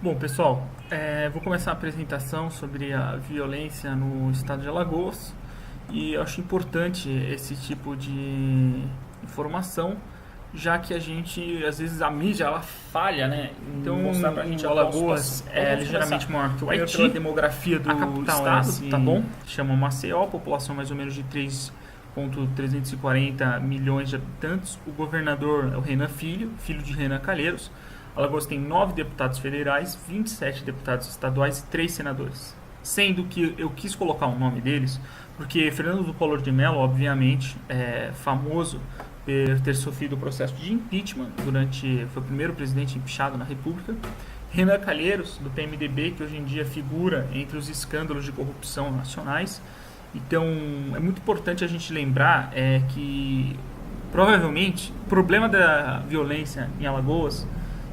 Bom, pessoal, vou começar a apresentação sobre a violência no estado de Alagoas e eu acho importante esse tipo de informação, já que às vezes, a mídia, ela falha, né? Então, Mostrar pra gente o a atual Alagoas situação. Então, é vamos ligeiramente começar. maior que o Primeiro, Haiti, pela demografia do a capital estado, tá bom? Chama Maceió, população mais ou menos de 3,340 milhões de habitantes. O governador é o Renan Filho, filho de Renan Calheiros. Alagoas tem 9 deputados federais, 27 deputados estaduais e 3 senadores. Sendo que eu quis colocar o nome deles, porque Fernando do Collor de Mello, obviamente, é famoso por ter sofrido o processo de impeachment foi o primeiro presidente empichado na República. Renan Calheiros, do PMDB, que hoje em dia figura entre os escândalos de corrupção nacionais. Então, é muito importante a gente lembrar que, provavelmente, o problema da violência em Alagoas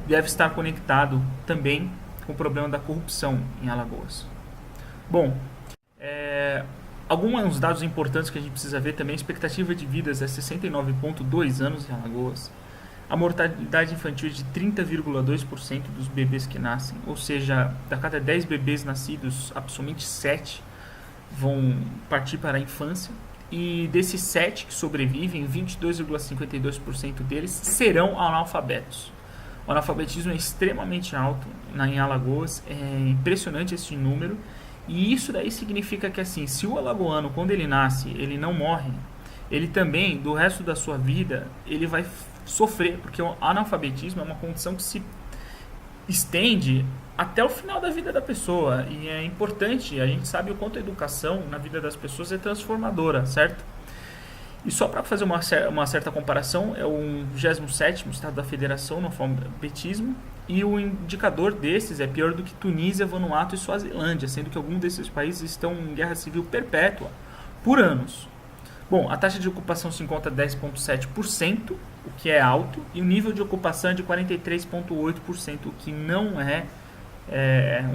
deve estar conectado também com o problema da corrupção em Alagoas. Bom, alguns dados importantes que a gente precisa ver também: a expectativa de vidas é 69,2 anos em Alagoas. A mortalidade infantil é de 30,2% dos bebês que nascem, ou seja, a cada 10 bebês nascidos, somente 7 vão partir para a infância. E desses 7 que sobrevivem, 22,52% deles serão analfabetos. O analfabetismo é extremamente alto em Alagoas, é impressionante esse número. E isso daí significa que, assim, se o alagoano, quando ele nasce, ele não morre, ele também, do resto da sua vida, ele vai sofrer, porque o analfabetismo é uma condição que se estende até o final da vida da pessoa. E é importante, a gente sabe o quanto a educação na vida das pessoas é transformadora, certo? E só para fazer uma certa comparação, é o 27º estado da federação no analfabetismo, e o indicador desses é pior do que Tunísia, Vanuatu e Suazilândia, sendo que alguns desses países estão em guerra civil perpétua por anos. Bom, a taxa de ocupação se encontra 10,7%, o que é alto, e o nível de ocupação é de 43,8%, o que não é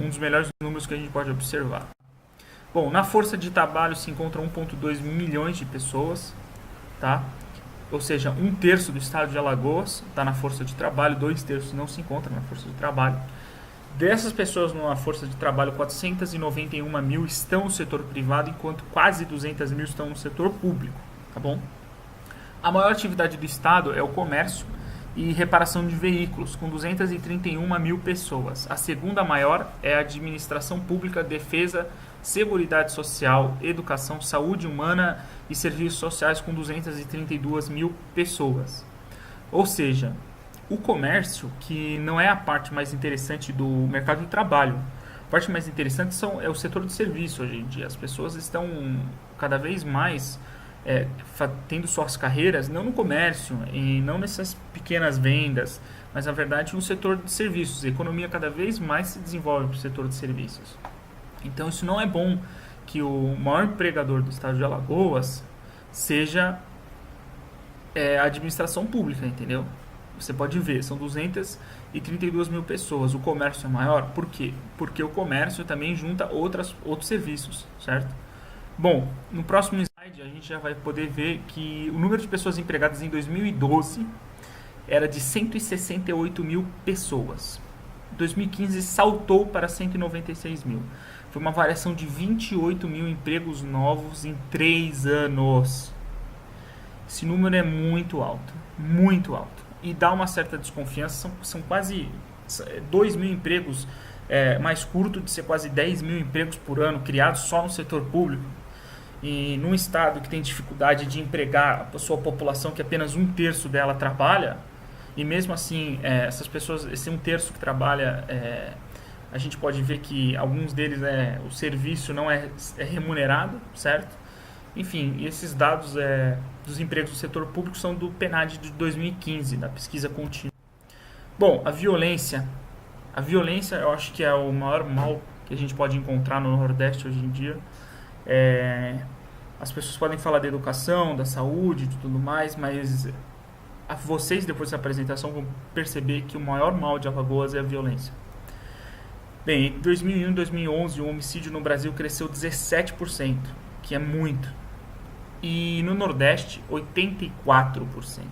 um dos melhores números que a gente pode observar. Bom, na força de trabalho se encontram 1,2 milhões de pessoas, tá? Ou seja, 1/3 do estado de Alagoas está na força de trabalho, 2/3 não se encontram na força de trabalho. Dessas pessoas na força de trabalho, 491 mil estão no setor privado, enquanto quase 200 mil estão no setor público, tá bom? A maior atividade do estado é o comércio e reparação de veículos, com 231 mil pessoas. A segunda maior é a administração pública, defesa, seguridade social, educação, saúde humana e serviços sociais, com 232 mil pessoas. Ou seja, o comércio, que não é a parte mais interessante do mercado de trabalho, a parte mais interessante é o setor de serviço hoje em dia. As pessoas estão cada vez mais tendo suas carreiras não no comércio e não nessas pequenas vendas, mas na verdade no setor de serviços. A economia cada vez mais se desenvolve para o setor de serviços. Então isso não é bom que o maior empregador do estado de Alagoas seja a administração pública, entendeu? Você pode ver, são 232 mil pessoas. O comércio é maior, por quê? Porque o comércio também junta outros serviços, certo? Bom, no próximo slide a gente já vai poder ver que o número de pessoas empregadas em 2012 era de 168 mil pessoas. Em 2015 saltou para 196 mil. Foi uma variação de 28 mil empregos novos em 3 anos. Esse número é muito alto, muito alto. E dá uma certa desconfiança, são quase 2 mil empregos, mais curto de ser quase 10 mil empregos por ano criados só no setor público. E num estado que tem dificuldade de empregar a sua população, que apenas 1/3 dela trabalha, e mesmo assim, essas pessoas, esse 1/3 que trabalha, a gente pode ver que alguns deles, o serviço não é remunerado, certo? Enfim, esses dados dos empregos do setor público são do PNAD de 2015, da pesquisa contínua. Bom, a violência eu acho que é o maior mal que a gente pode encontrar no Nordeste hoje em dia. As pessoas podem falar da educação, da saúde, de tudo mais, mas vocês, depois da apresentação, vão perceber que o maior mal de Alagoas é a violência. Bem, em 2001 e 2011, o homicídio no Brasil cresceu 17%, que é muito. E no Nordeste, 84%.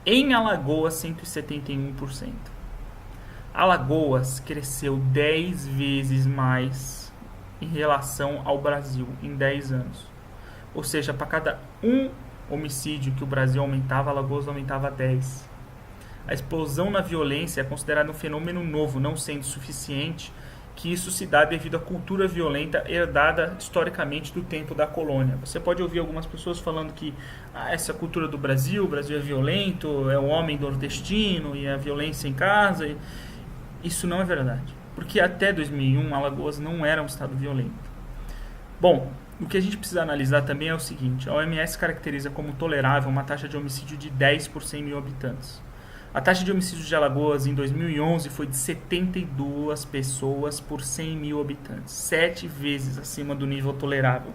Em Alagoas, 171%. Alagoas cresceu 10 vezes mais em relação ao Brasil em 10 anos. Ou seja, para cada um homicídio que o Brasil aumentava, Alagoas aumentava 10. A explosão na violência é considerada um fenômeno novo, não sendo suficiente que isso se dá devido à cultura violenta herdada historicamente do tempo da colônia. Você pode ouvir algumas pessoas falando que essa é a cultura do Brasil, o Brasil é violento, é o homem nordestino e a violência em casa. Isso não é verdade, porque até 2001 Alagoas não era um estado violento. Bom, o que a gente precisa analisar também é o seguinte: a OMS caracteriza como tolerável uma taxa de homicídio de 10 por 100 mil habitantes. A taxa de homicídios de Alagoas em 2011 foi de 72 pessoas por 100 mil habitantes, 7 vezes acima do nível tolerável.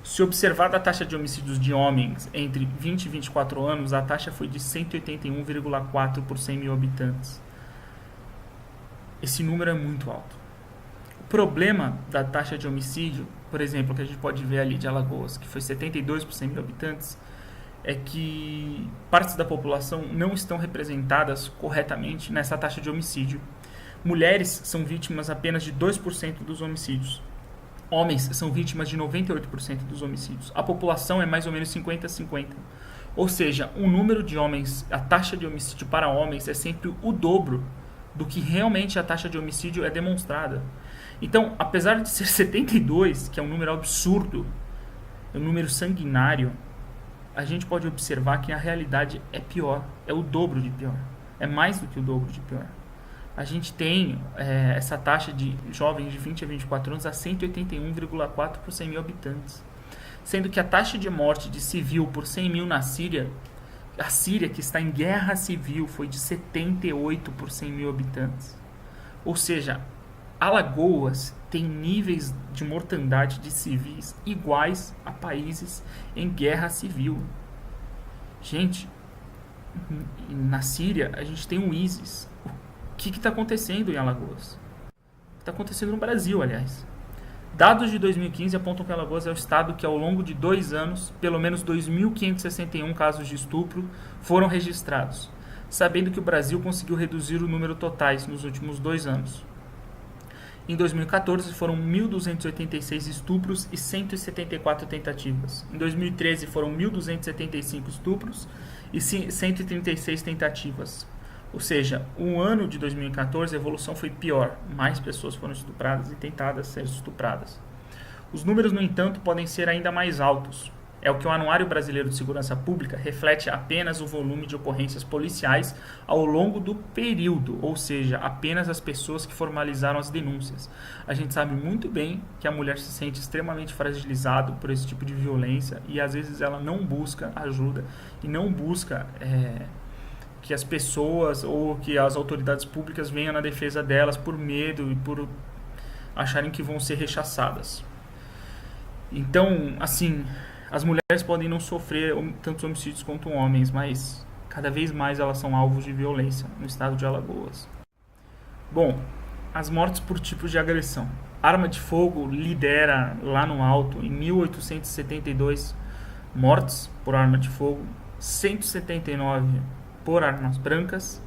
Se observada a taxa de homicídios de homens entre 20 e 24 anos, a taxa foi de 181,4 por 100 mil habitantes. Esse número é muito alto. O problema da taxa de homicídio, por exemplo, que a gente pode ver ali de Alagoas, que foi 72 por 100 mil habitantes, é que partes da população não estão representadas corretamente nessa taxa de homicídio. Mulheres são vítimas apenas de 2% dos homicídios. Homens são vítimas de 98% dos homicídios. A população é mais ou menos 50-50. Ou seja, o número de homens, a taxa de homicídio para homens é sempre o dobro do que realmente a taxa de homicídio é demonstrada. Então, apesar de ser 72, que é um número absurdo, é um número sanguinário, a gente pode observar que a realidade é pior, é o dobro de pior, é mais do que o dobro de pior. A gente tem essa taxa de jovens de 20 a 24 anos a 181,4 por 100 mil habitantes, sendo que a taxa de morte de civil por 100 mil na Síria, a Síria, que está em guerra civil, foi de 78 por 100 mil habitantes. Ou seja, Alagoas tem níveis de mortandade de civis iguais a países em guerra civil. Gente, na Síria a gente tem o ISIS. O que está acontecendo em Alagoas? Está acontecendo no Brasil, aliás. Dados de 2015 apontam que Alagoas é o estado que, ao longo de 2 anos, pelo menos 2.561 casos de estupro foram registrados, sabendo que o Brasil conseguiu reduzir o número totais nos últimos 2 anos. Em 2014 foram 1.286 estupros e 174 tentativas. Em 2013 foram 1.275 estupros e 136 tentativas. Ou seja, o ano de 2014 a evolução foi pior. Mais pessoas foram estupradas e tentadas ser estupradas. Os números, no entanto, podem ser ainda mais altos. É o que o Anuário Brasileiro de Segurança Pública reflete apenas o volume de ocorrências policiais ao longo do período, ou seja, apenas as pessoas que formalizaram as denúncias. A gente sabe muito bem que a mulher se sente extremamente fragilizada por esse tipo de violência e às vezes ela não busca ajuda e não busca que as pessoas ou que as autoridades públicas venham na defesa delas por medo e por acharem que vão ser rechaçadas. Então, assim, as mulheres podem não sofrer tantos homicídios quanto homens, mas cada vez mais elas são alvos de violência no estado de Alagoas. Bom, as mortes por tipos de agressão. Arma de fogo lidera lá no alto em 1.872 mortes por arma de fogo, 179 por armas brancas,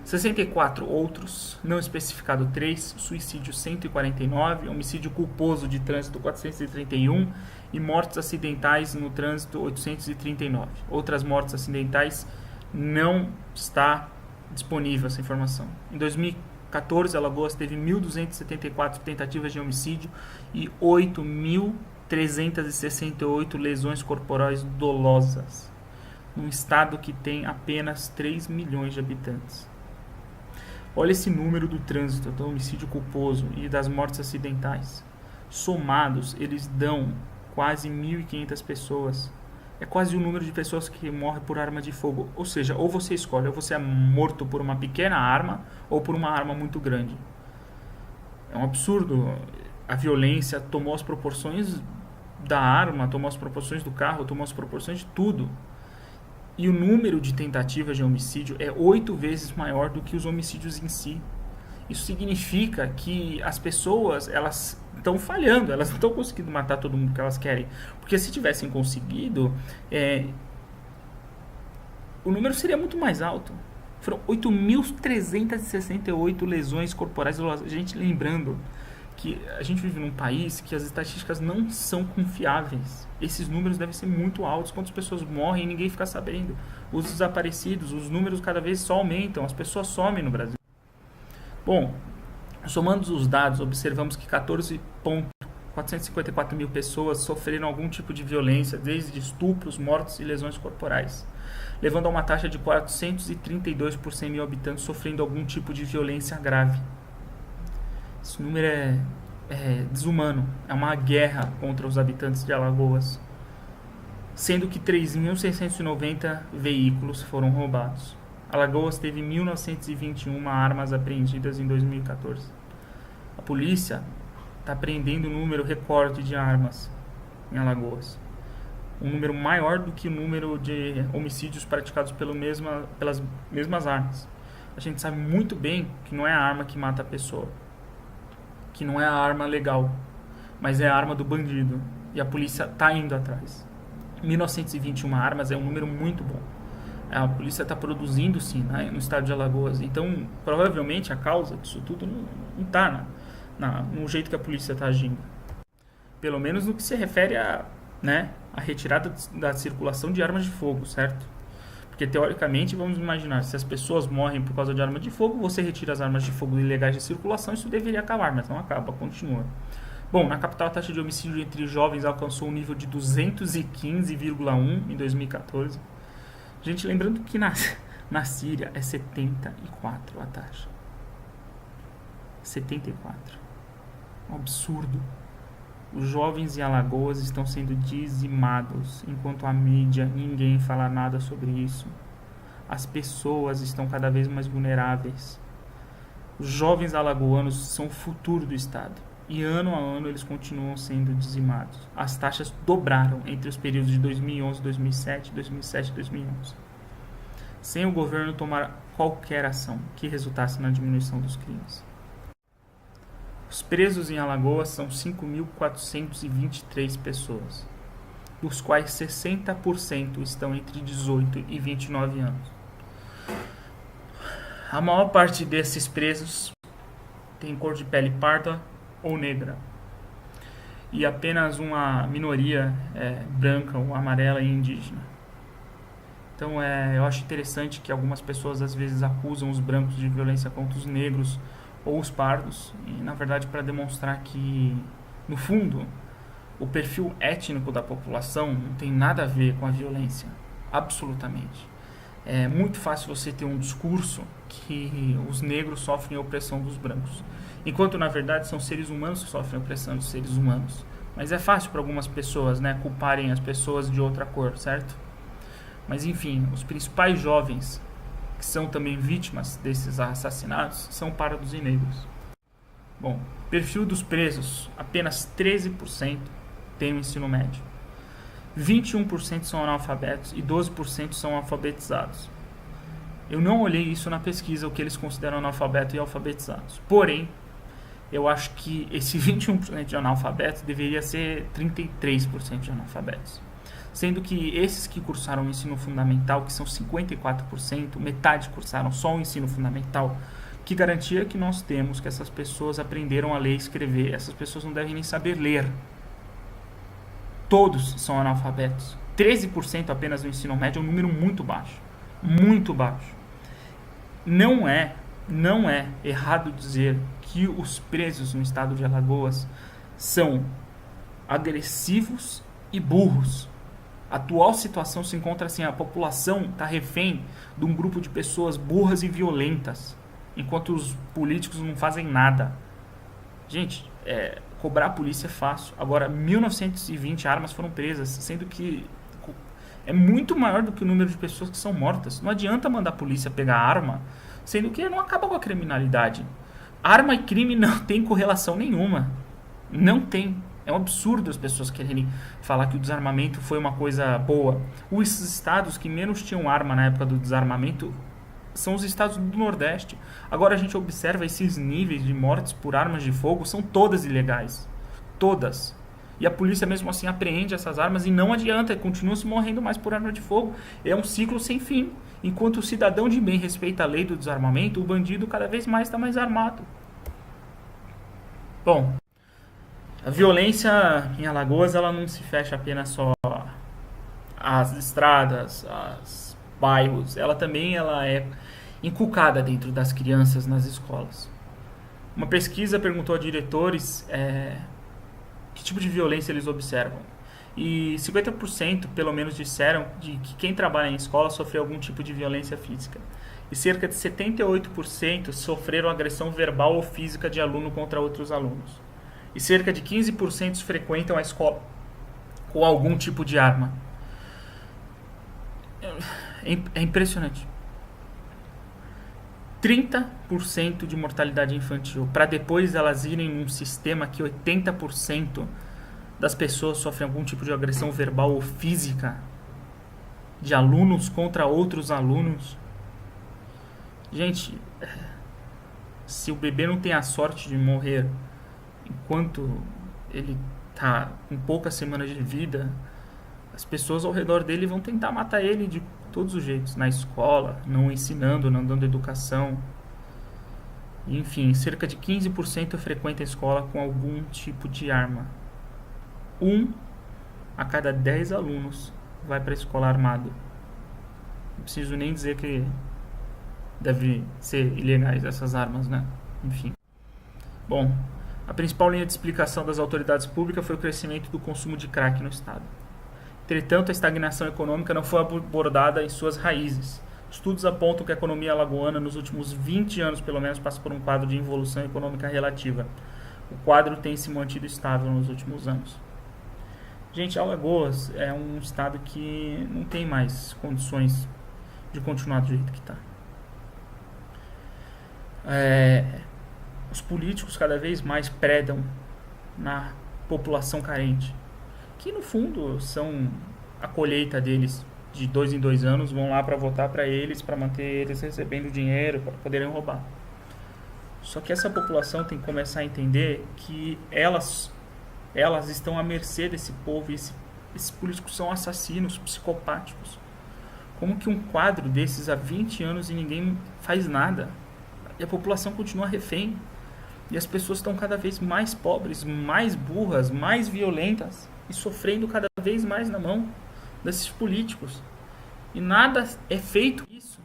64 outros, não especificado 3, suicídio 149, homicídio culposo de trânsito 431 e mortes acidentais no trânsito 839. Outras mortes acidentais não está disponível essa informação. Em 2014, Alagoas teve 1.274 tentativas de homicídio e 8.368 lesões corporais dolosas, num estado que tem apenas 3 milhões de habitantes. Olha esse número do trânsito, do homicídio culposo e das mortes acidentais. Somados, eles dão quase 1.500 pessoas. É quase o número de pessoas que morrem por arma de fogo. Ou seja, ou você escolhe, ou você é morto por uma pequena arma ou por uma arma muito grande. É um absurdo. A violência tomou as proporções da arma, tomou as proporções do carro, tomou as proporções de tudo. E o número de tentativas de homicídio é 8 vezes maior do que os homicídios em si. Isso significa que as pessoas, elas estão falhando, elas não estão conseguindo matar todo mundo que elas querem. Porque se tivessem conseguido, o número seria muito mais alto. Foram 8.368 lesões corporais. Gente, lembrando que a gente vive num país que as estatísticas não são confiáveis. Esses números devem ser muito altos. Quantas pessoas morrem e ninguém fica sabendo? Os desaparecidos, os números cada vez só aumentam. As pessoas somem no Brasil. Bom, somando os dados, observamos que 14.454 mil pessoas sofreram algum tipo de violência, desde estupros, mortes e lesões corporais, levando a uma taxa de 432 por 100 mil habitantes sofrendo algum tipo de violência grave. Esse número é desumano. É uma guerra contra os habitantes de Alagoas, sendo que 3.690 veículos foram roubados. Alagoas teve 1.921 armas apreendidas em 2014. A polícia está apreendendo um número recorde de armas em Alagoas. Um número maior do que o número de homicídios praticados pelas mesmas armas. A gente sabe muito bem que não é a arma que mata a pessoa, que não é a arma legal, mas é a arma do bandido. E a polícia está indo atrás. 1.921 armas é um número muito bom. A polícia está produzindo, sim, no estado de Alagoas. Então, provavelmente, a causa disso tudo não está no jeito que a polícia está agindo. Pelo menos no que se refere a retirada da circulação de armas de fogo, certo? Porque, teoricamente, vamos imaginar, se as pessoas morrem por causa de arma de fogo, você retira as armas de fogo ilegais de circulação, isso deveria acabar, mas não acaba, continua. Bom, na capital, a taxa de homicídio entre jovens alcançou um nível de 215,1 em 2014. Gente, lembrando que na Síria é 74 a taxa. 74. Um absurdo. Os jovens em Alagoas estão sendo dizimados, enquanto a mídia, ninguém fala nada sobre isso. As pessoas estão cada vez mais vulneráveis. Os jovens alagoanos são o futuro do estado. E ano a ano eles continuam sendo dizimados. As taxas dobraram entre os períodos de 2011, 2007, 2007 e 2011. Sem o governo tomar qualquer ação que resultasse na diminuição dos crimes. Os presos em Alagoas são 5.423 pessoas, dos quais 60% estão entre 18 e 29 anos. A maior parte desses presos tem cor de pele parda ou negra, e apenas uma minoria branca ou amarela e indígena. Então eu acho interessante que algumas pessoas às vezes acusam os brancos de violência contra os negros ou os pardos, e na verdade para demonstrar que, no fundo, o perfil étnico da população não tem nada a ver com a violência, absolutamente. É muito fácil você ter um discurso que os negros sofrem a opressão dos brancos, enquanto na verdade são seres humanos que sofrem a opressão dos seres humanos. Mas é fácil para algumas pessoas, culparem as pessoas de outra cor, certo? Mas enfim, os principais jovens que são também vítimas desses assassinatos são pardos e negros. Bom, perfil dos presos, apenas 13% tem o ensino médio. 21% são analfabetos e 12% são alfabetizados. Eu não olhei isso na pesquisa, o que eles consideram analfabeto e alfabetizados. Porém, eu acho que esse 21% de analfabetos deveria ser 33% de analfabetos. Sendo que esses que cursaram o ensino fundamental, que são 54%, metade cursaram só o ensino fundamental, que garantia que nós temos que essas pessoas aprenderam a ler e escrever. Essas pessoas não devem nem saber ler. Todos são analfabetos. 13% apenas no ensino médio é um número muito baixo. Muito baixo. Não é errado dizer que os presos no estado de Alagoas são agressivos e burros. A atual situação se encontra assim, a população está refém de um grupo de pessoas burras e violentas, enquanto os políticos não fazem nada. Gente, cobrar a polícia é fácil. Agora, 1.920 armas foram presas, sendo que é muito maior do que o número de pessoas que são mortas. Não adianta mandar a polícia pegar arma, sendo que não acaba com a criminalidade. Arma e crime não tem correlação nenhuma. Não tem. É um absurdo as pessoas quererem falar que o desarmamento foi uma coisa boa. Os estados que menos tinham arma na época do desarmamento são os estados do Nordeste. Agora a gente observa esses níveis de mortes por armas de fogo, são todas ilegais. Todas. E a polícia mesmo assim apreende essas armas e não adianta, continua se morrendo mais por arma de fogo. É um ciclo sem fim. Enquanto o cidadão de bem respeita a lei do desarmamento, o bandido cada vez mais está mais armado. Bom, a violência em Alagoas ela não se fecha apenas só às estradas, aos bairros. Ela é inculcada dentro das crianças nas escolas. Uma pesquisa perguntou a diretores que tipo de violência eles observam. E 50% pelo menos disseram de que quem trabalha em escola sofreu algum tipo de violência física. E cerca de 78% sofreram agressão verbal ou física de aluno contra outros alunos. E cerca de 15% frequentam a escola com algum tipo de arma. É impressionante. 30% de mortalidade infantil, para depois elas irem num sistema que 80% das pessoas sofrem algum tipo de agressão verbal ou física de alunos contra outros alunos. Gente, se o bebê não tem a sorte de morrer enquanto ele tá com poucas semanas de vida, as pessoas ao redor dele vão tentar matar ele de todos os jeitos, na escola, não ensinando, não dando educação. Enfim, cerca de 15% frequenta a escola com algum tipo de arma. 1 a cada 10 alunos vai para a escola armado. Não preciso nem dizer que deve ser ilegais essas armas, né? Enfim. Bom, a principal linha de explicação das autoridades públicas foi o crescimento do consumo de crack no estado. Entretanto, a estagnação econômica não foi abordada em suas raízes. Estudos apontam que a economia alagoana, nos últimos 20 anos pelo menos, passa por um quadro de involução econômica relativa. O quadro tem se mantido estável nos últimos anos. Gente, Alagoas é um estado que não tem mais condições de continuar do jeito que está. Os políticos cada vez mais predam na população carente, que no fundo são a colheita deles de 2 em 2 anos, vão lá para votar para eles, para manter eles recebendo dinheiro, para poderem roubar. Só que essa população tem que começar a entender que elas estão à mercê desse povo, e esses políticos são assassinos, psicopáticos. Como que um quadro desses há 20 anos e ninguém faz nada? E a população continua refém. E as pessoas estão cada vez mais pobres, mais burras, mais violentas e sofrendo cada vez mais na mão desses políticos. E nada é feito isso.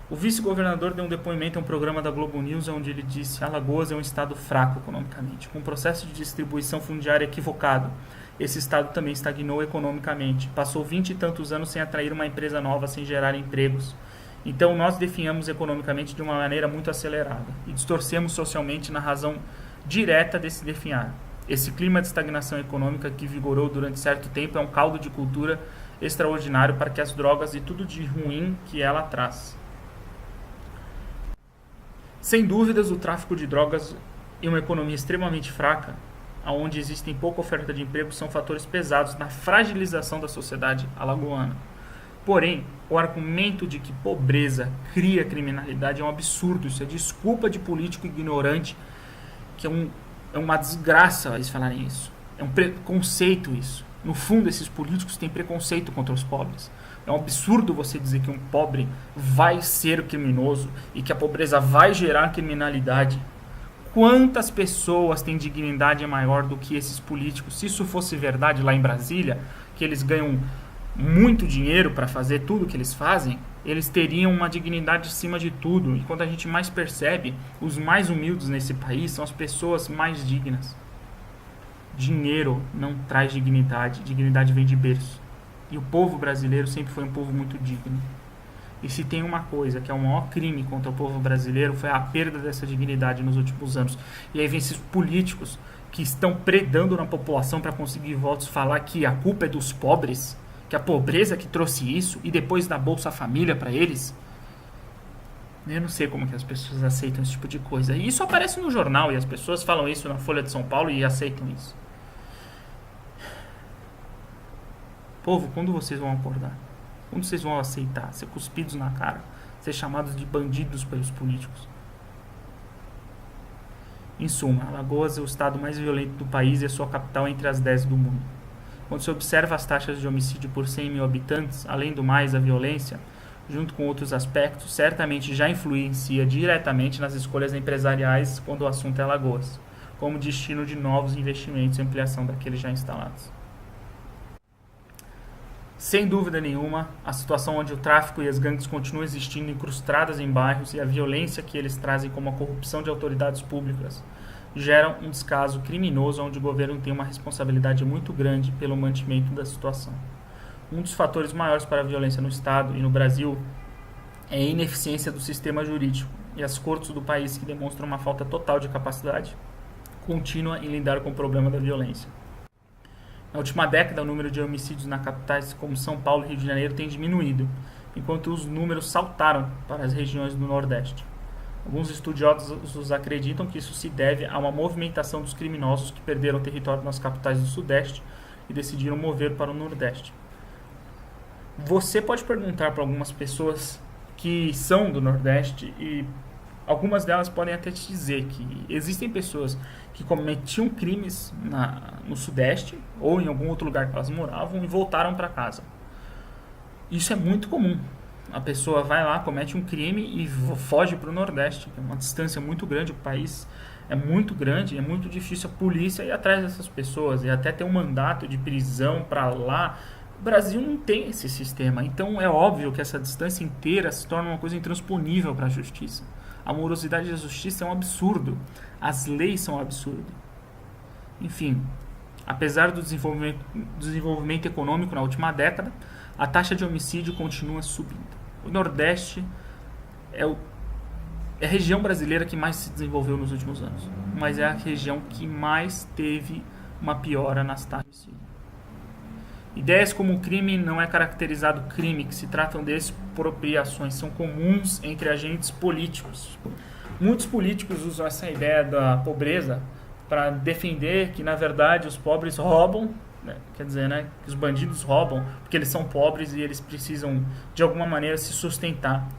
O vice-governador deu um depoimento a um programa da Globo News onde ele disse: Alagoas é um estado fraco economicamente, com um processo de distribuição fundiária equivocado. Esse estado também estagnou economicamente. Passou 20 e tantos anos sem atrair uma empresa nova, sem gerar empregos. Então nós definhamos economicamente de uma maneira muito acelerada e distorcemos socialmente na razão direta desse definhar. Esse clima de estagnação econômica que vigorou durante certo tempo é um caldo de cultura extraordinário para que as drogas e tudo de ruim que ela traz. Sem dúvidas, o tráfico de drogas e uma economia extremamente fraca, onde existem pouca oferta de emprego, são fatores pesados na fragilização da sociedade alagoana. Porém, o argumento de que pobreza cria criminalidade é um absurdo. Isso é desculpa de político ignorante, que é uma desgraça eles falarem isso. É um preconceito isso. No fundo, esses políticos têm preconceito contra os pobres. É um absurdo você dizer que um pobre vai ser criminoso e que a pobreza vai gerar criminalidade. Quantas pessoas têm dignidade maior do que esses políticos? Se isso fosse verdade lá em Brasília, que eles ganham muito dinheiro para fazer tudo o que eles fazem, eles teriam uma dignidade acima de tudo. E quando a gente mais percebe, os mais humildes nesse país são as pessoas mais dignas. Dinheiro não traz dignidade, dignidade vem de berço. E o povo brasileiro sempre foi um povo muito digno. E se tem uma coisa que é o maior crime contra o povo brasileiro, foi a perda dessa dignidade nos últimos anos. E aí vem esses políticos que estão predando na população para conseguir votos, falar que a culpa é dos pobres, que a pobreza que trouxe isso, e depois da Bolsa Família para eles. Eu não sei como que as pessoas aceitam esse tipo de coisa. E isso aparece no jornal, e as pessoas falam isso na Folha de São Paulo e aceitam isso. Povo, quando vocês vão acordar? Quando vocês vão aceitar ser cuspidos na cara, ser chamados de bandidos pelos políticos? Em suma, Alagoas é o estado mais violento do país e a sua capital entre as 10 do mundo. Quando se observa as taxas de homicídio por 100 mil habitantes, além do mais, a violência, junto com outros aspectos, certamente já influencia diretamente nas escolhas empresariais quando o assunto é Alagoas, como destino de novos investimentos e ampliação daqueles já instalados. Sem dúvida nenhuma, a situação onde o tráfico e as gangues continuam existindo incrustadas em bairros e a violência que eles trazem como a corrupção de autoridades públicas geram um descaso criminoso onde o governo tem uma responsabilidade muito grande pelo mantimento da situação. Um dos fatores maiores para a violência no Estado e no Brasil é a ineficiência do sistema jurídico e as cortes do país que demonstram uma falta total de capacidade contínua em lidar com o problema da violência. Na última década, o número de homicídios nas capitais como São Paulo e Rio de Janeiro tem diminuído, enquanto os números saltaram para as regiões do Nordeste. Alguns estudiosos acreditam que isso se deve a uma movimentação dos criminosos que perderam território nas capitais do Sudeste e decidiram mover para o Nordeste. Você pode perguntar para algumas pessoas que são do Nordeste e algumas delas podem até te dizer que existem pessoas que cometiam crimes no Sudeste ou em algum outro lugar que elas moravam e voltaram para casa. Isso é muito comum. A pessoa vai lá, comete um crime e foge para o Nordeste, que é uma distância muito grande, o país é muito grande, é muito difícil a polícia ir atrás dessas pessoas e até ter um mandato de prisão para lá. O Brasil não tem esse sistema, então é óbvio que essa distância inteira se torna uma coisa intransponível para a justiça. A morosidade da justiça é um absurdo, as leis são um absurdo. Enfim, apesar do desenvolvimento econômico na última década, a taxa de homicídio continua subindo. O Nordeste é a região brasileira que mais se desenvolveu nos últimos anos, mas é a região que mais teve uma piora nas taxas de homicídio. Ideias como o crime não é caracterizado crime, que se tratam de expropriações, são comuns entre agentes políticos. Muitos políticos usam essa ideia da pobreza para defender que, na verdade, os pobres roubam, quer dizer, que os bandidos roubam porque eles são pobres e eles precisam, de alguma maneira, se sustentar.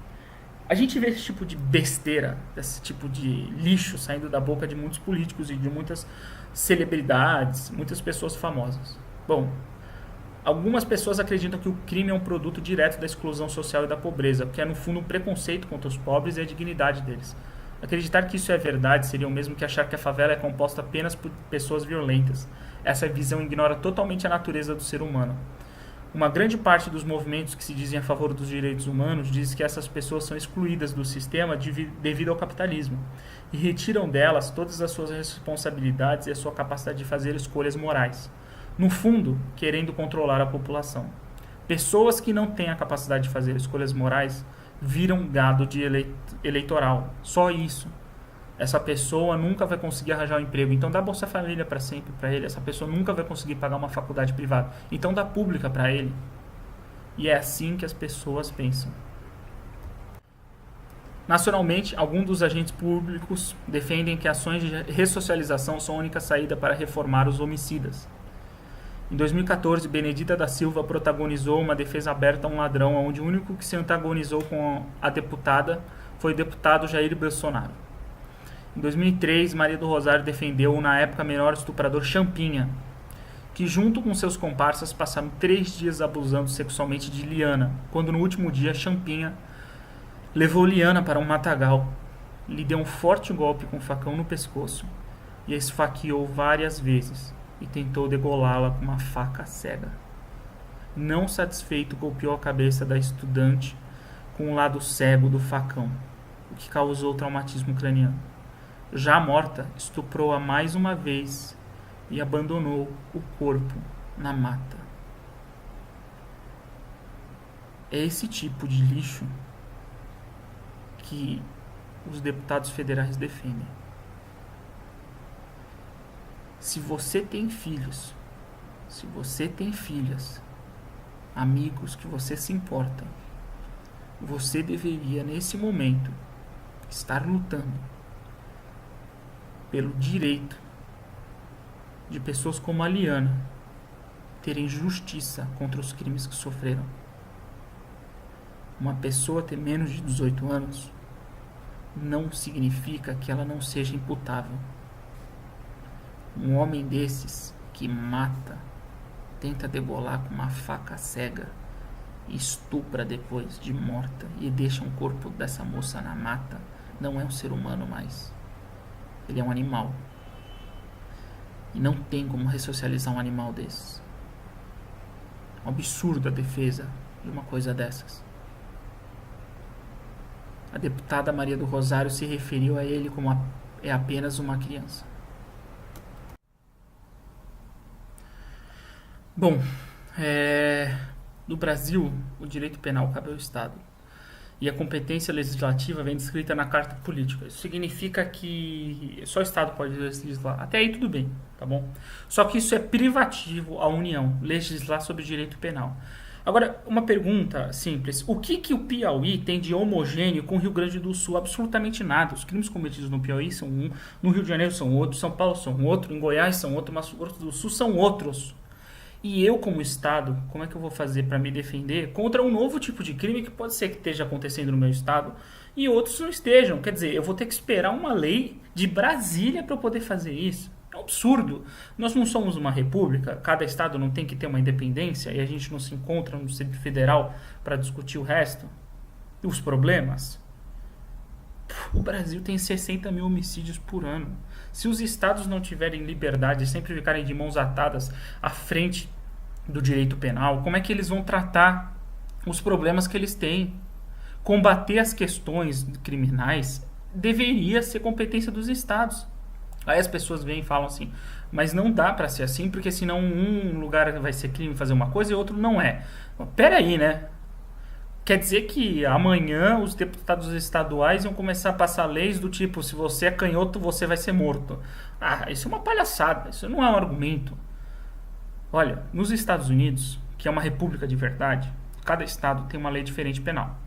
A gente vê esse tipo de besteira, esse tipo de lixo saindo da boca de muitos políticos e de muitas celebridades, muitas pessoas famosas. Bom, algumas pessoas acreditam que o crime é um produto direto da exclusão social e da pobreza, que é no fundo um preconceito contra os pobres e a dignidade deles. Acreditar que isso é verdade seria o mesmo que achar que a favela é composta apenas por pessoas violentas. Essa visão ignora totalmente a natureza do ser humano. Uma grande parte dos movimentos que se dizem a favor dos direitos humanos diz que essas pessoas são excluídas do sistema devido ao capitalismo e retiram delas todas as suas responsabilidades e a sua capacidade de fazer escolhas morais. No fundo, querendo controlar a população. Pessoas que não têm a capacidade de fazer escolhas morais viram gado de eleitoral. Só isso. Essa pessoa nunca vai conseguir arranjar um emprego. Então dá Bolsa Família para sempre para ele. Essa pessoa nunca vai conseguir pagar uma faculdade privada. Então dá pública para ele. E é assim que as pessoas pensam. Nacionalmente, alguns dos agentes públicos defendem que ações de ressocialização são a única saída para reformar os homicidas. Em 2014, Benedita da Silva protagonizou uma defesa aberta a um ladrão, onde o único que se antagonizou com a deputada foi o deputado Jair Bolsonaro. Em 2003, Maria do Rosário defendeu o na época menor estuprador Champinha, que junto com seus comparsas passaram 3 dias abusando sexualmente de Liana, quando no último dia Champinha levou Liana para um matagal, lhe deu um forte golpe com um facão no pescoço e a esfaqueou várias vezes e tentou degolá-la com uma faca cega. Não satisfeito, golpeou a cabeça da estudante com o lado cego do facão, o que causou traumatismo craniano. Já morta, estuprou-a mais uma vez e abandonou o corpo na mata. É esse tipo de lixo que os deputados federais defendem. Se você tem filhos, se você tem filhas, amigos que você se importa, você deveria, nesse momento, estar lutando pelo direito de pessoas como a Liana terem justiça contra os crimes que sofreram. Uma pessoa ter menos de 18 anos não significa que ela não seja imputável. Um homem desses que mata tenta debolar com uma faca cega e estupra depois de morta e deixa um corpo dessa moça na mata, não é um ser humano mais. Ele é um animal. E não tem como ressocializar um animal desses. É um absurdo a defesa de uma coisa dessas. A deputada Maria do Rosário se referiu a ele como é apenas uma criança. Bom, no Brasil, o direito penal cabe ao Estado. E a competência legislativa vem descrita na Carta Política. Isso significa que só o Estado pode legislar. Até aí tudo bem, tá bom? Só que isso é privativo à União, legislar sobre o direito penal. Agora, uma pergunta simples. O que o Piauí tem de homogêneo com o Rio Grande do Sul? Absolutamente nada. Os crimes cometidos no Piauí são um, no Rio de Janeiro são outros, São Paulo são outro, em Goiás são outro, Mato Grosso do Sul são outros. E eu, como Estado, como é que eu vou fazer para me defender contra um novo tipo de crime que pode ser que esteja acontecendo no meu Estado e outros não estejam? Quer dizer, eu vou ter que esperar uma lei de Brasília para eu poder fazer isso? É um absurdo. Nós não somos uma república, cada Estado não tem que ter uma independência e a gente não se encontra no Distrito Federal para discutir o resto? E os problemas? O Brasil tem 60 mil homicídios por ano. Se os estados não tiverem liberdade e sempre ficarem de mãos atadas à frente do direito penal, como é que eles vão tratar os problemas que eles têm? Combater as questões criminais deveria ser competência dos estados. Aí as pessoas vêm e falam assim, mas não dá para ser assim, porque senão um lugar vai ser crime fazer uma coisa e outro não é. Peraí, né? Quer dizer que amanhã os deputados estaduais vão começar a passar leis do tipo, se você é canhoto, você vai ser morto. Ah, isso é uma palhaçada, isso não é um argumento. Olha, nos Estados Unidos, que é uma república de verdade, cada estado tem uma lei diferente penal.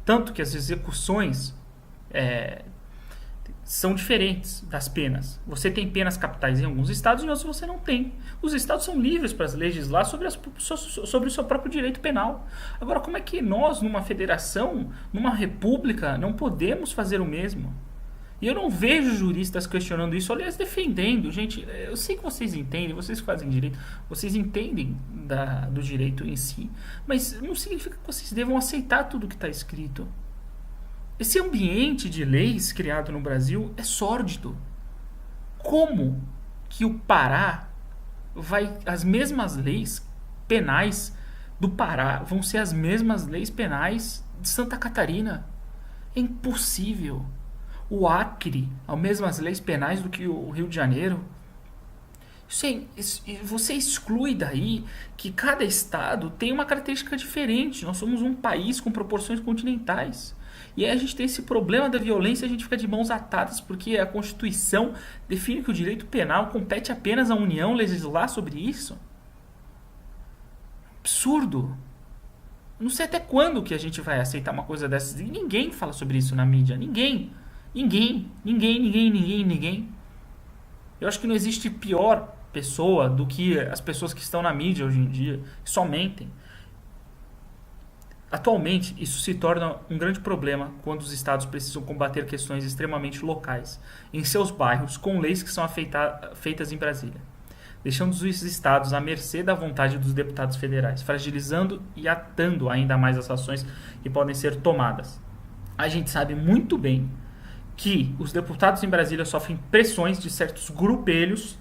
Tanto que as execuções são diferentes das penas. Você tem penas capitais em alguns estados e em outros você não tem. Os estados são livres para legislar sobre o seu próprio direito penal. Agora, como é que nós, numa federação, numa república, não podemos fazer o mesmo? E eu não vejo juristas questionando isso, aliás, defendendo. Gente, eu sei que vocês entendem, vocês que fazem direito, vocês entendem do direito em si, mas não significa que vocês devam aceitar tudo que está escrito. Esse ambiente de leis criado no Brasil é sórdido. Como que o Pará as mesmas leis penais do Pará vão ser as mesmas leis penais de Santa Catarina? É impossível. O Acre, as mesmas leis penais do que o Rio de Janeiro. Você exclui daí que cada estado tem uma característica diferente. Nós somos um país com proporções continentais. E aí a gente tem esse problema da violência, a gente fica de mãos atadas porque a Constituição define que o direito penal compete apenas à União legislar sobre isso. Absurdo. Não sei até quando que a gente vai aceitar uma coisa dessas. E ninguém fala sobre isso na mídia. Ninguém. Eu acho que não existe pior pessoa do que as pessoas que estão na mídia hoje em dia, que só mentem. Atualmente, isso se torna um grande problema quando os estados precisam combater questões extremamente locais, em seus bairros, com leis que são feitas em Brasília, deixando os estados à mercê da vontade dos deputados federais, fragilizando e atando ainda mais as ações que podem ser tomadas. A gente sabe muito bem que os deputados em Brasília sofrem pressões de certos grupelhos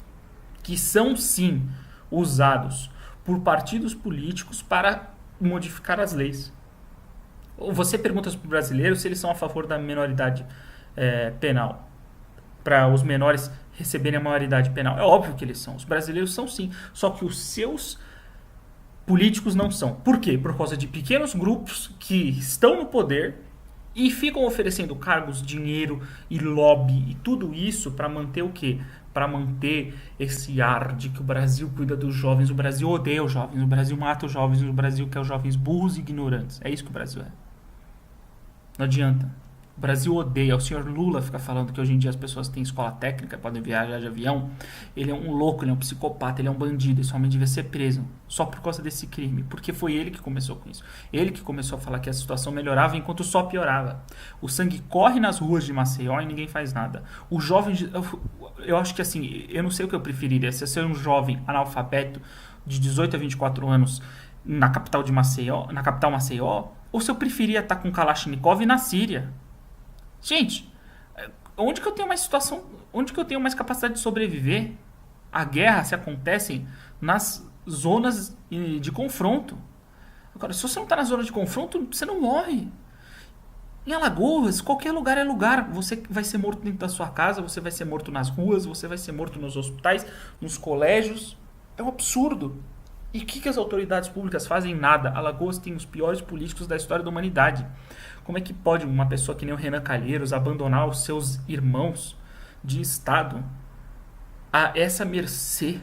que são, sim, usados por partidos políticos para modificar as leis. Você pergunta para os brasileiros se eles são a favor da minoridade penal, para os menores receberem a maioridade penal. É óbvio que eles são. Os brasileiros são, sim. Só que os seus políticos não são. Por quê? Por causa de pequenos grupos que estão no poder e ficam oferecendo cargos, dinheiro e lobby e tudo isso para manter o quê? Para manter esse ar de que o Brasil cuida dos jovens, o Brasil odeia os jovens, o Brasil mata os jovens, o Brasil quer os jovens burros e ignorantes. É isso que o Brasil é. Não adianta. O Brasil odeia. O senhor Lula fica falando que hoje em dia as pessoas têm escola técnica, podem viajar de avião. Ele é um louco, ele é um psicopata, ele é um bandido. Esse homem devia ser preso só por causa desse crime. Porque foi ele que começou com isso. Ele que começou a falar que a situação melhorava enquanto só piorava. O sangue corre nas ruas de Maceió e ninguém faz nada. O jovem... Eu acho que assim, eu não sei o que eu preferiria. Se eu ser um jovem analfabeto de 18 a 24 anos na capital de Maceió, na capital Maceió, ou se eu preferia estar com Kalashnikov na Síria. Gente, onde que eu tenho mais situação, onde que eu tenho mais capacidade de sobreviver? A guerra se acontece nas zonas de confronto. Agora, se você não está na zona de confronto, você não morre. Em Alagoas, qualquer lugar é lugar. Você vai ser morto dentro da sua casa, você vai ser morto nas ruas, você vai ser morto nos hospitais, nos colégios. É um absurdo. E o que as autoridades públicas fazem? Nada. Alagoas tem os piores políticos da história da humanidade. Como é que pode uma pessoa que nem o Renan Calheiros abandonar os seus irmãos de Estado a essa mercê?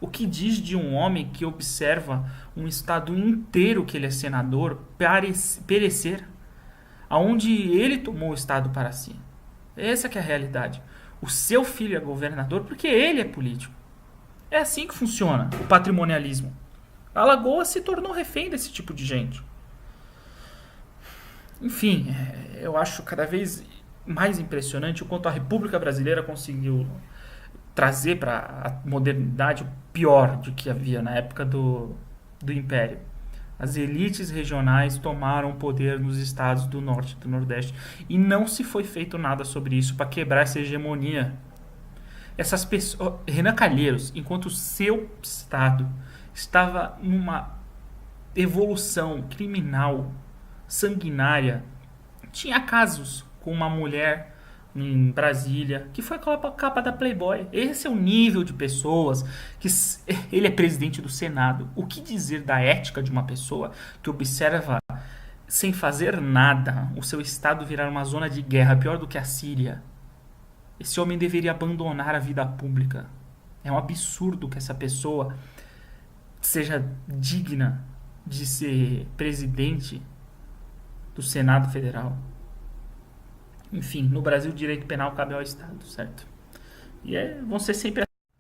O que diz de um homem que observa um Estado inteiro que ele é senador perecer? Aonde ele tomou o Estado para si? Essa que é a realidade. O seu filho é governador porque ele é político. É assim que funciona o patrimonialismo. A Alagoas se tornou refém desse tipo de gente. Enfim, eu acho cada vez mais impressionante o quanto a República Brasileira conseguiu trazer para a modernidade o pior do que havia na época do Império. As elites regionais tomaram o poder nos estados do norte e do nordeste e não se foi feito nada sobre isso para quebrar essa hegemonia. Essas pessoas, Renan Calheiros, enquanto o seu estado estava numa evolução criminal sanguinária, tinha casos com uma mulher em Brasília que foi a capa da Playboy. Esse é o nível de pessoas que ele é presidente do Senado. O que dizer da ética de uma pessoa que observa sem fazer nada o seu estado virar uma zona de guerra pior do que a Síria? Esse homem deveria abandonar a vida pública. É um absurdo que essa pessoa seja digna de ser presidente do Senado Federal. Enfim, no Brasil o direito penal cabe ao Estado, certo? E vão ser sempre assim.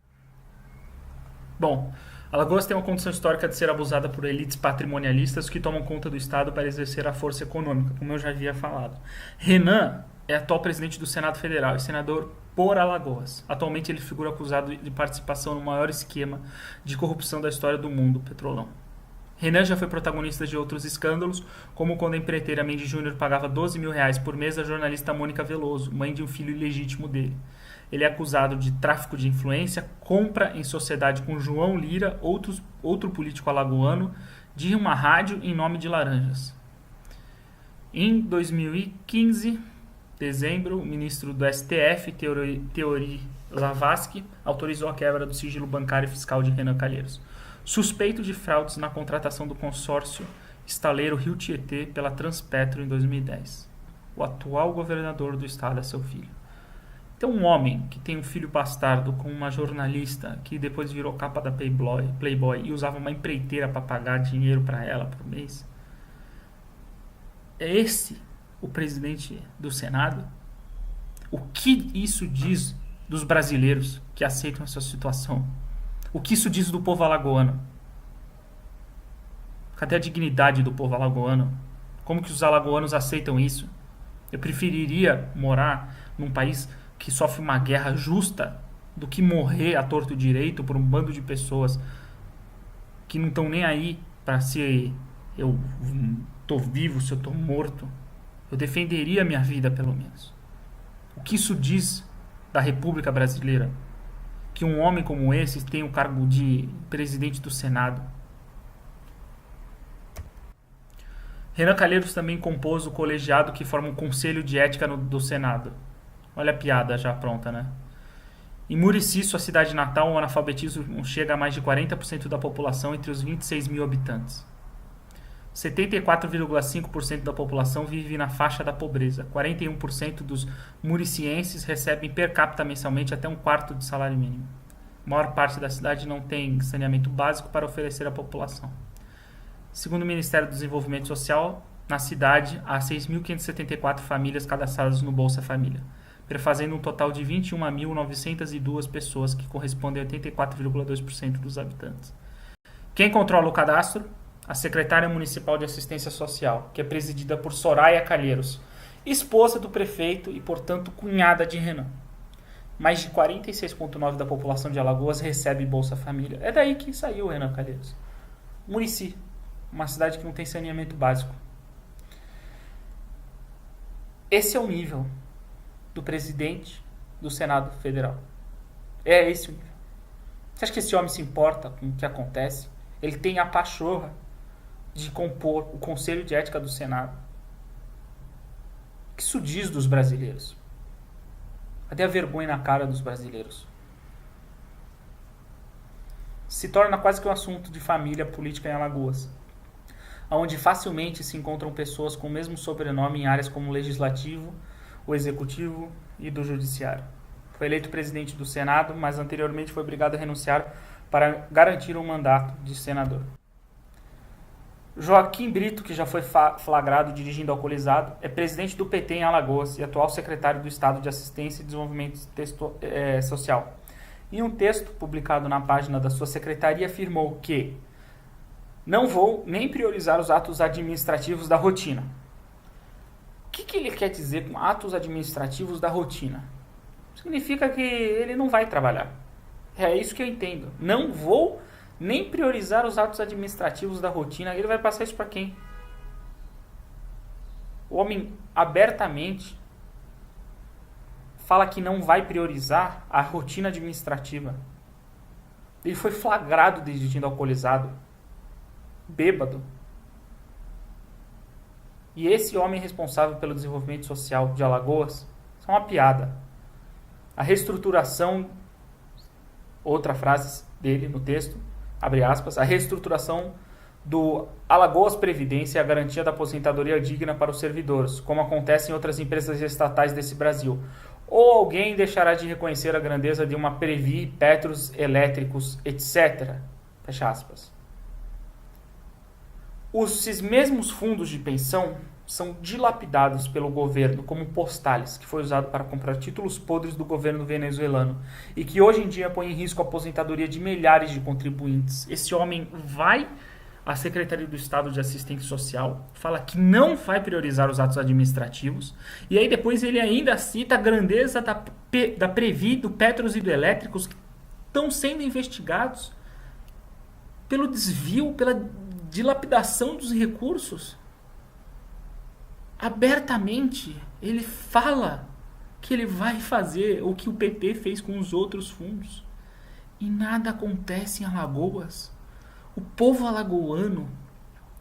Bom, Alagoas tem uma condição histórica de ser abusada por elites patrimonialistas que tomam conta do Estado para exercer a força econômica, como eu já havia falado. Renan é atual presidente do Senado Federal e senador por Alagoas. Atualmente ele figura acusado de participação no maior esquema de corrupção da história do mundo, Petrolão. Renan já foi protagonista de outros escândalos, como quando a empreiteira Mendes Júnior pagava R$ 12.000 por mês à jornalista Mônica Veloso, mãe de um filho ilegítimo dele. Ele é acusado de tráfico de influência, compra em sociedade com João Lira, outro político alagoano, de uma rádio em nome de laranjas. Em 2015, dezembro, o ministro do STF, Teori Zavascki, autorizou a quebra do sigilo bancário e fiscal de Renan Calheiros, suspeito de fraudes na contratação do consórcio estaleiro Rio Tietê pela Transpetro em 2010. O atual governador do estado é seu filho. Então, um homem que tem um filho bastardo com uma jornalista que depois virou capa da Playboy e usava uma empreiteira para pagar dinheiro para ela por mês, é esse o presidente do Senado? O que isso diz dos brasileiros que aceitam essa situação? O que isso diz do povo alagoano? Cadê a dignidade do povo alagoano? Como que os alagoanos aceitam isso? Eu preferiria morar num país que sofre uma guerra justa do que morrer a torto direito por um bando de pessoas que não estão nem aí para se eu tô vivo, se eu tô morto. Eu defenderia a minha vida, pelo menos. O que isso diz da República Brasileira? Que um homem como esse tem o cargo de presidente do Senado. Renan Calheiros também compôs o colegiado que forma o Conselho de Ética do Senado. Olha a piada já pronta, né? Em Murici, sua cidade natal, o analfabetismo chega a mais de 40% da população entre os 26 mil habitantes. 74,5% da população vive na faixa da pobreza. 41% dos muricienses recebem per capita mensalmente até um quarto do salário mínimo. A maior parte da cidade não tem saneamento básico para oferecer à população. Segundo o Ministério do Desenvolvimento Social, Na cidade, há 6.574 famílias cadastradas no Bolsa Família, prefazendo um total de 21.902 pessoas, que correspondem a 84,2% dos habitantes. Quem controla o cadastro? A Secretária Municipal de Assistência Social, que é presidida por Soraya Calheiros, esposa do prefeito e, portanto, cunhada de Renan. Mais de 46,9% da população de Alagoas recebe Bolsa Família. É daí que saiu o Renan Calheiros. Murici, uma cidade que não tem saneamento básico. Esse é o nível do presidente do Senado Federal. É esse o nível. Você acha que esse homem se importa com o que acontece? Ele tem a pachorra de compor o Conselho de Ética do Senado. O que isso diz dos brasileiros? Cadê a vergonha na cara dos brasileiros? Se torna quase que um assunto de família política em Alagoas, onde facilmente se encontram pessoas com o mesmo sobrenome em áreas como o legislativo, o executivo e do judiciário. Foi eleito presidente do Senado, mas anteriormente foi obrigado a renunciar para garantir um mandato de senador. Joaquim Brito, que já foi flagrado dirigindo alcoolizado, é presidente do PT em Alagoas e atual secretário do Estado de Assistência e Desenvolvimento Social. Em um texto publicado na página da sua secretaria, afirmou que não vou nem priorizar os atos administrativos da rotina. O que ele quer dizer com atos administrativos da rotina? Significa que ele não vai trabalhar. É isso que eu entendo. Não vou nem priorizar os atos administrativos da rotina. Ele vai passar isso para quem? O homem abertamente fala que não vai priorizar a rotina administrativa. Ele foi flagrado dirigindo alcoolizado, bêbado. E esse homem responsável pelo desenvolvimento social de Alagoas é uma piada. A reestruturação, outra frase dele no texto, abre aspas, a reestruturação do Alagoas Previdência e a garantia da aposentadoria digna para os servidores, como acontece em outras empresas estatais desse Brasil. Ou alguém deixará de reconhecer a grandeza de uma Previ, Petros, Elétricos, etc. Fecha aspas. Esses mesmos fundos de pensão são dilapidados pelo governo como postales, que foi usado para comprar títulos podres do governo venezuelano e que hoje em dia põe em risco a aposentadoria de milhares de contribuintes. Esse homem vai à Secretaria do Estado de Assistência Social, fala que não vai priorizar os atos administrativos, e aí depois ele ainda cita a grandeza da Previ, do Petros e do Elétricos, que estão sendo investigados pelo desvio, pela dilapidação dos recursos. Abertamente, ele fala que ele vai fazer o que o PT fez com os outros fundos. E nada acontece em Alagoas. O povo alagoano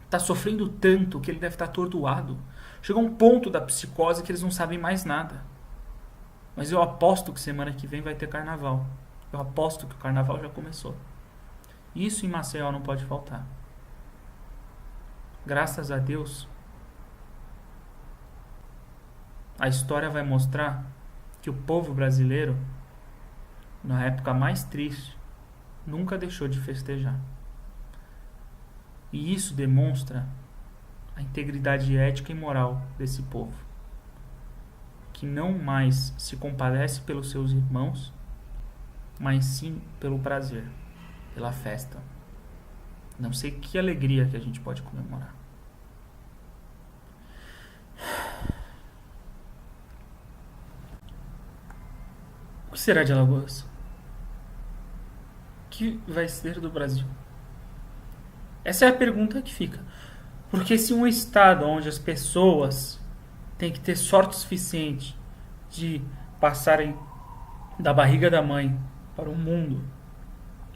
está sofrendo tanto que ele deve estar atordoado. Chegou um ponto da psicose que eles não sabem mais nada. Mas eu aposto que semana que vem vai ter carnaval. Eu aposto que o carnaval já começou. Isso em Maceió não pode faltar. Graças a Deus, a história vai mostrar que o povo brasileiro, na época mais triste, nunca deixou de festejar. E isso demonstra a integridade ética e moral desse povo, que não mais se compadece pelos seus irmãos, mas sim pelo prazer, pela festa. Não sei que alegria que a gente pode comemorar. O que será de Alagoas? O que vai ser do Brasil? Essa é a pergunta que fica. Porque se um estado onde as pessoas têm que ter sorte suficiente de passarem da barriga da mãe para o mundo,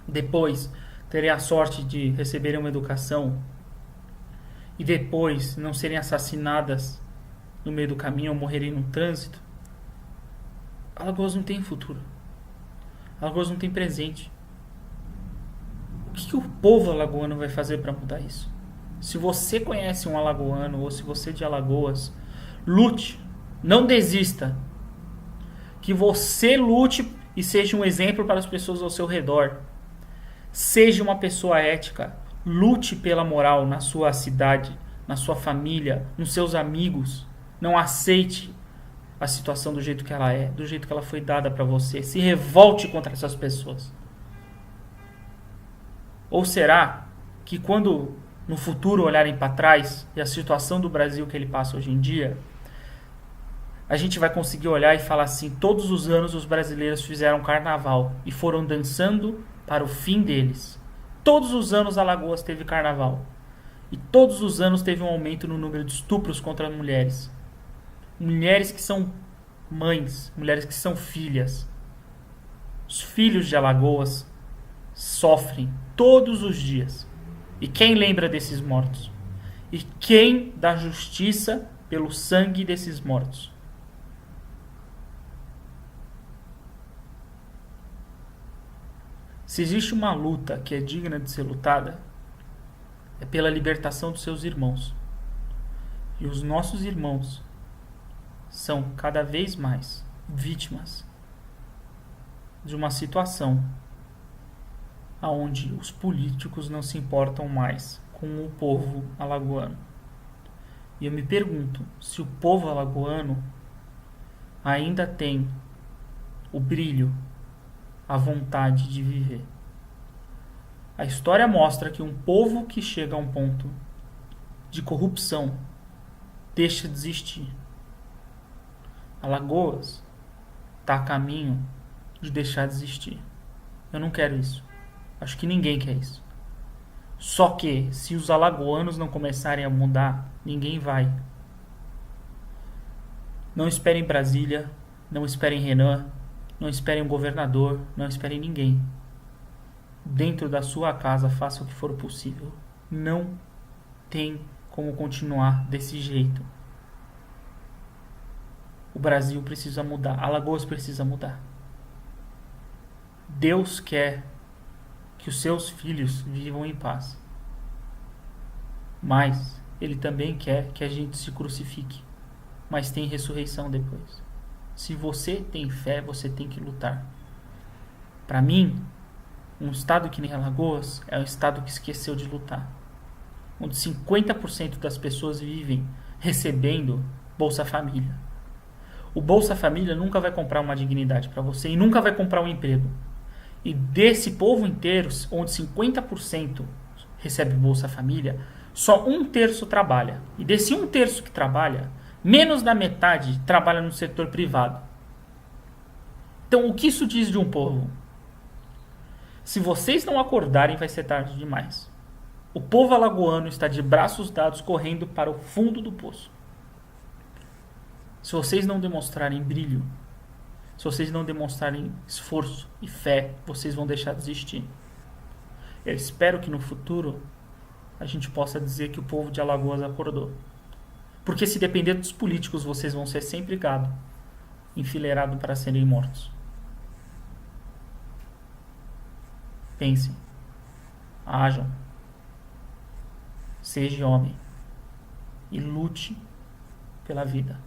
depois terem a sorte de receberem uma educação e depois não serem assassinadas no meio do caminho ou morrerem no trânsito, Alagoas não tem futuro. Alagoas não tem presente. O que o povo alagoano vai fazer para mudar isso? Se você conhece um alagoano ou se você é de Alagoas, lute, não desista. Que você lute e seja um exemplo para as pessoas ao seu redor. Seja uma pessoa ética, lute pela moral na sua cidade, na sua família, nos seus amigos. Não aceite a situação do jeito que ela é, do jeito que ela foi dada para você. Se revolte contra essas pessoas. Ou será que quando no futuro olharem para trás e a situação do Brasil que ele passa hoje em dia, a gente vai conseguir olhar e falar assim: todos os anos os brasileiros fizeram carnaval e foram dançando para o fim deles. Todos os anos Alagoas teve carnaval. E todos os anos teve um aumento no número de estupros contra mulheres. Mulheres que são mães, mulheres que são filhas. Os filhos de Alagoas sofrem todos os dias. E quem lembra desses mortos? E quem dá justiça pelo sangue desses mortos? Se existe uma luta que é digna de ser lutada, é pela libertação dos seus irmãos. E os nossos irmãos são cada vez mais vítimas de uma situação onde os políticos não se importam mais com o povo alagoano. E eu me pergunto se o povo alagoano ainda tem o brilho, a vontade de viver. A história mostra que um povo que chega a um ponto de corrupção deixa de existir. Alagoas está a caminho de deixar de existir. Eu não quero isso. Acho que ninguém quer isso. Só que, se os alagoanos não começarem a mudar, ninguém vai. Não esperem Brasília, não esperem Renan, não esperem um governador, não esperem ninguém. Dentro da sua casa, faça o que for possível. Não tem como continuar desse jeito. O Brasil precisa mudar. Alagoas precisa mudar. Deus quer que os seus filhos vivam em paz. Mas Ele também quer que a gente se crucifique. Mas tem ressurreição depois. Se você tem fé, você tem que lutar. Para mim, um estado que nem Alagoas é um estado que esqueceu de lutar. Onde 50% das pessoas vivem recebendo Bolsa Família. O Bolsa Família nunca vai comprar uma dignidade para você e nunca vai comprar um emprego. E desse povo inteiro, onde 50% recebe Bolsa Família, só 1/3 trabalha. E desse 1/3 que trabalha, menos da metade trabalha no setor privado. Então, o que isso diz de um povo? Se vocês não acordarem, vai ser tarde demais. O povo alagoano está de braços dados correndo para o fundo do poço. Se vocês não demonstrarem brilho, se vocês não demonstrarem esforço e fé, vocês vão deixar de existir. Eu espero que no futuro a gente possa dizer que o povo de Alagoas acordou. Porque se depender dos políticos, vocês vão ser sempre gado, enfileirado para serem mortos. Pensem, hajam, seja homem e lute pela vida.